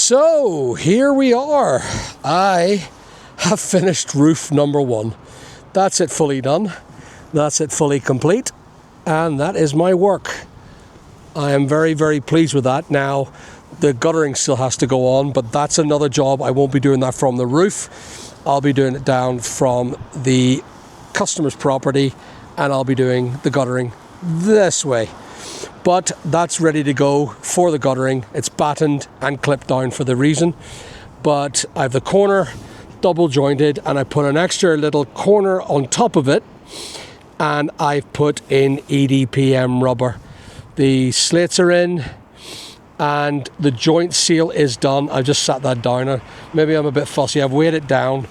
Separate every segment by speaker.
Speaker 1: So here we are. I have finished roof number 1. That's it fully done. That's it fully complete. And that is my work. I am very, very pleased with that. Now, the guttering still has to go on, but that's another job. I won't be doing that from the roof. I'll be doing it down from the customer's property, and I'll be doing the guttering this way. But that's ready to go for the guttering. It's battened and clipped down for the reason. But I have the corner double jointed, and I put an extra little corner on top of it, and I've put in EDPM rubber. The slates are in and the joint seal is done. I just sat that down. Maybe I'm a bit fussy. I've weighed it down,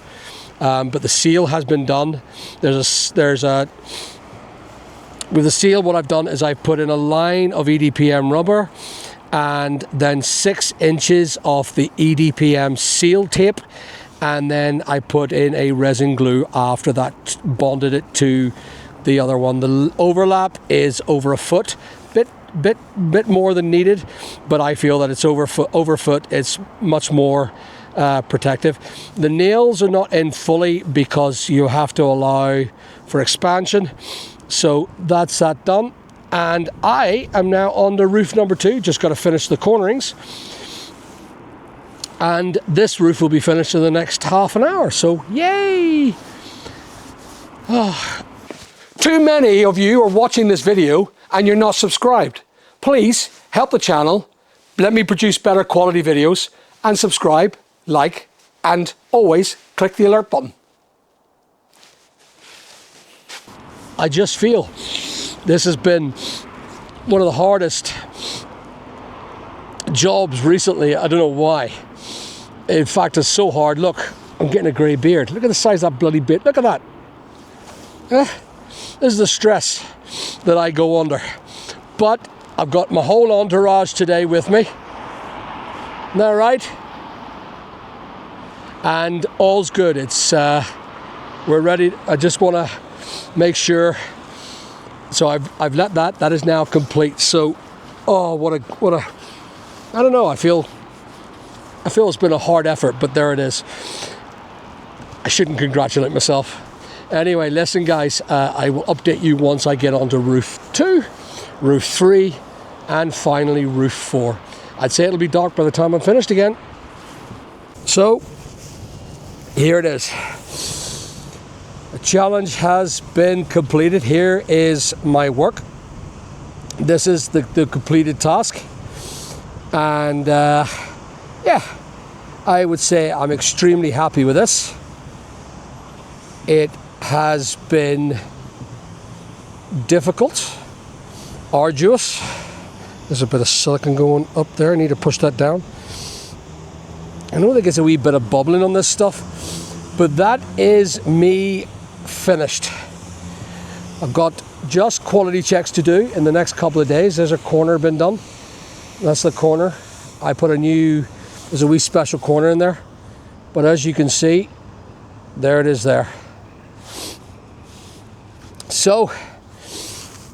Speaker 1: but the seal has been done. With the seal, what I've done is I've put in a line of EDPM rubber and then 6 inches of the EDPM seal tape, and then I put in a resin glue after that, bonded it to the other one. The overlap is over a foot, bit more than needed, but I feel that it's over foot. It's much more protective. The nails are not in fully because you have to allow for expansion. So that's that done, and I am now on the roof number 2. Just got to finish the cornerings, and this roof will be finished in the next half an hour. So yay! Too many of you are watching this video and you're not subscribed. Please help the channel, let me produce better quality videos, and subscribe, like, and always click the alert button. I just feel this has been one of the hardest jobs recently. I don't know why. In fact, it's so hard. Look, I'm getting a grey beard. Look at the size of that bloody beard. Look at that. This is the stress that I go under. But I've got my whole entourage today with me. Isn't that right? And all's good. It's we're ready. I just want to make sure. So I've let that is now complete. So what a I don't know, I feel it's been a hard effort, but there it is. I shouldn't congratulate myself. Anyway, listen guys, I will update you once I get onto roof 2, roof 3, and finally roof 4. I'd say it'll be dark by the time I'm finished again. So here it is. The challenge has been completed. Here is my work. This is the completed task. And yeah, I would say I'm extremely happy with this. It has been difficult, arduous. There's a bit of silicone going up there. I need to push that down. I know there gets a wee bit of bubbling on this stuff, but that is me finished. I've got just quality checks to do in the next couple of days. There's a corner been done. That's the corner. I put there's a wee special corner in there. But as you can see, there it is there. So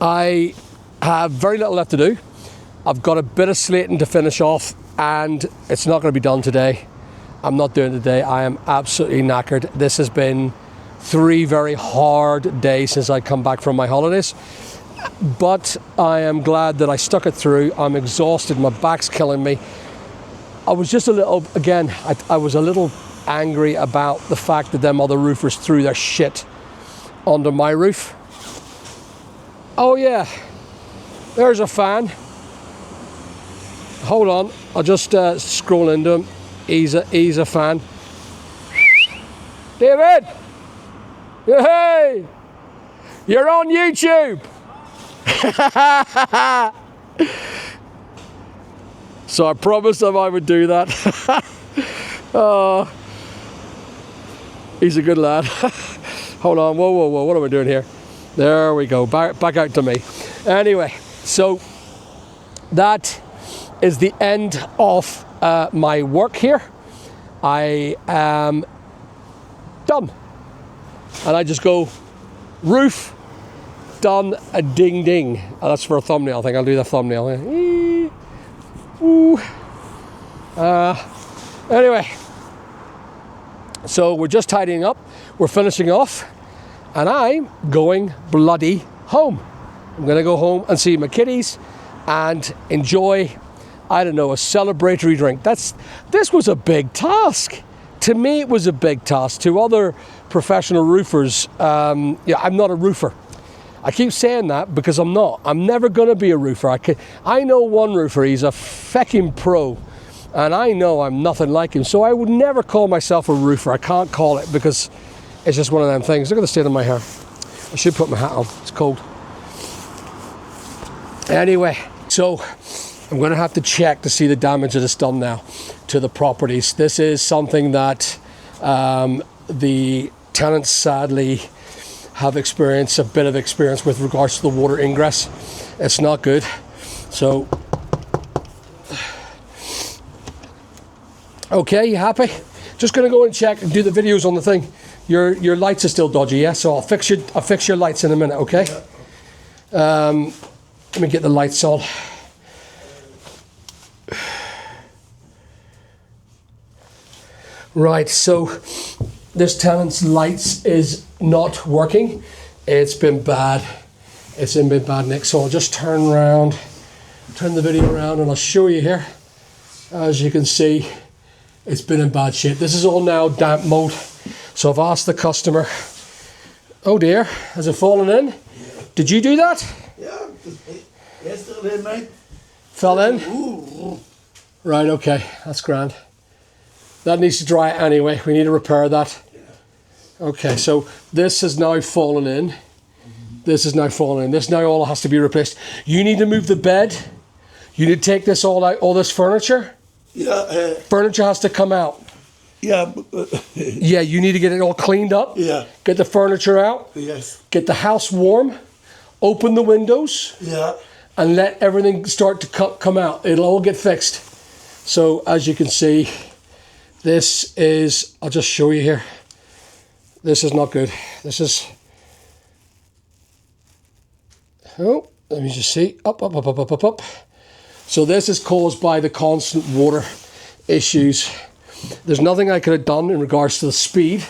Speaker 1: I have very little left to do. I've got a bit of slating to finish off, and it's not going to be done today. I'm not doing it today. I am absolutely knackered. This has been 3 very hard days since I come back from my holidays. But I am glad that I stuck it through. I'm exhausted. My back's killing me. I was just a little, again, I was a little angry about the fact that them other roofers threw their shit onto my roof. Oh yeah, there's a fan. Hold on, I'll just scroll into him. He's a fan. David! Hey! You're on YouTube! So I promised him I would do that. Oh, he's a good lad. Hold on, whoa, what am I doing here? There we go, back out to me. Anyway, so that is the end of my work here. I am done. And I just go roof, done, a ding ding. Oh, that's for a thumbnail. I think I'll do the thumbnail. Ooh. Anyway, so we're just tidying up, we're finishing off, and I'm going bloody home. I'm gonna go home and see my kitties and enjoy, I don't know, a celebratory drink. This was a big task. To me, it was a big task. To other professional roofers, yeah, I'm not a roofer. I keep saying that because I'm not. I'm never gonna be a roofer. I know one roofer, he's a fecking pro, and I know I'm nothing like him, so I would never call myself a roofer. I can't call it because it's just one of them things. Look at the state of my hair. I should put my hat on, it's cold. Anyway, so I'm going to have to check to see the damage that is done now to the properties. This is something that the tenants sadly have experienced a bit of experience with regards to the water ingress. It's not good. So, okay, you happy? Just going to go and check and do the videos on the thing. Your lights are still dodgy, yeah? So I'll fix your lights in a minute, okay? Let me get the lights on. Right, so this tenant's lights is not working. It's been bad. It's been bad, Nick. So I'll just turn the video around, and I'll show you here. As you can see, it's been in bad shape. This is all now damp mode. So I've asked the customer, oh dear, has it fallen in? Yeah. Did you do that?
Speaker 2: Yeah, yesterday night.
Speaker 1: Fell in?
Speaker 2: Ooh.
Speaker 1: Right, okay, that's grand. That needs to dry anyway. We need to repair that. Yeah. Okay, so this has now fallen in. This is now fallen in. This now all has to be replaced. You need to move the bed. You need to take this all out, all this furniture.
Speaker 2: Yeah.
Speaker 1: Furniture has to come out.
Speaker 2: Yeah.
Speaker 1: Yeah, you need to get it all cleaned up.
Speaker 2: Yeah.
Speaker 1: Get the furniture out.
Speaker 2: Yes.
Speaker 1: Get the house warm. Open the windows.
Speaker 2: Yeah.
Speaker 1: And let everything start to come out. It'll all get fixed. So as you can see, this is, I'll just show you here. This is not good. This is, oh, let me just see, up. So this is caused by the constant water issues. There's nothing I could have done in regards to the speed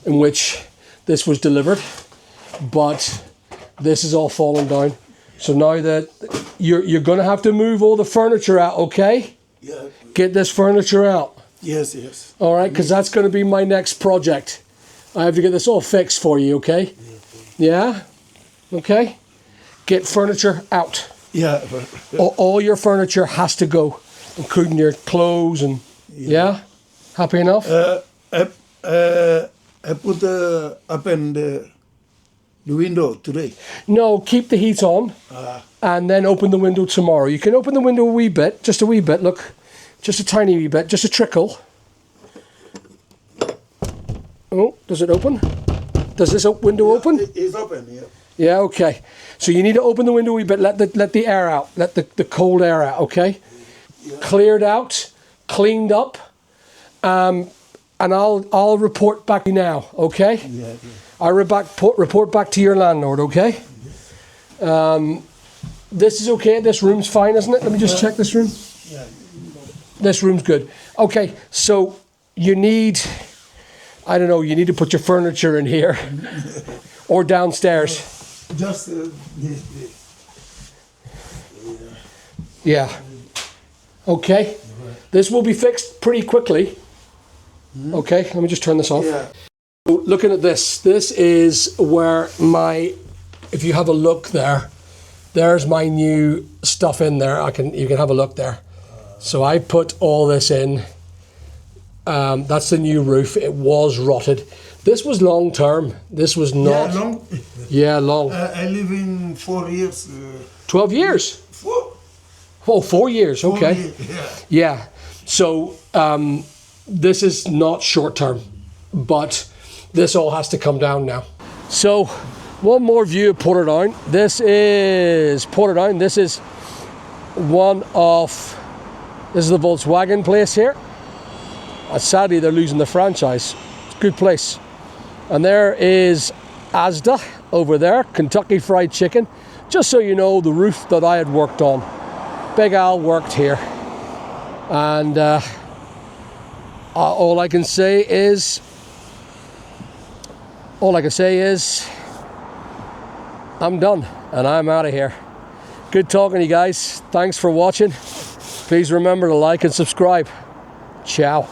Speaker 1: in which this was delivered, but this is all falling down. So now that you're going to have to move all the furniture out, okay?
Speaker 2: Yeah.
Speaker 1: Get this furniture out.
Speaker 2: Yes, yes.
Speaker 1: All right, because that's going to be my next project. I have to get this all fixed for you, okay? Yeah? Okay? Get furniture out.
Speaker 2: Yeah.
Speaker 1: All your furniture has to go, including your clothes and, yeah? Happy enough?
Speaker 2: I put up in the window today.
Speaker 1: No, keep the heat on and then open the window tomorrow. You can open the window a wee bit, just a wee bit, look. Just a tiny wee bit, just a trickle. Oh, does it open? Does this window open?
Speaker 2: It's open, yeah.
Speaker 1: Yeah, okay. So you need to open the window a wee bit, let the air out, let the cold air out, okay? Yeah. Cleared out, cleaned up, and I'll report back to you now, okay?
Speaker 2: Yeah.
Speaker 1: I'll report back to your landlord, okay? This is okay, this room's fine, isn't it? Let me just check this room.
Speaker 2: Yeah.
Speaker 1: This room's good. Okay, so you need, I don't know, you need to put your furniture in here or downstairs.
Speaker 2: Just
Speaker 1: Yeah. Okay. This will be fixed pretty quickly. Okay, let me just turn this off.
Speaker 2: Yeah.
Speaker 1: So looking at this is where if you have a look there, there's my new stuff in there. You can have a look there. So I put all this in. That's the new roof. It was rotted. This was long term. This was not.
Speaker 2: Yeah, long.
Speaker 1: Yeah, long.
Speaker 2: I live in 4 years.
Speaker 1: 12 years?
Speaker 2: 4.
Speaker 1: Oh, 4 years. Okay.
Speaker 2: 4 years, yeah.
Speaker 1: Yeah. So this is not short term, but this all has to come down now. So one more view of Portadown. This is Portadown. This is this is the Volkswagen place here. Sadly, they're losing the franchise. It's a good place. And there is Asda over there, Kentucky Fried Chicken. Just so you know, the roof that I had worked on. Big Al worked here. And all I can say is I'm done and I'm out of here. Good talking to you guys. Thanks for watching. Please remember to like and subscribe. Ciao.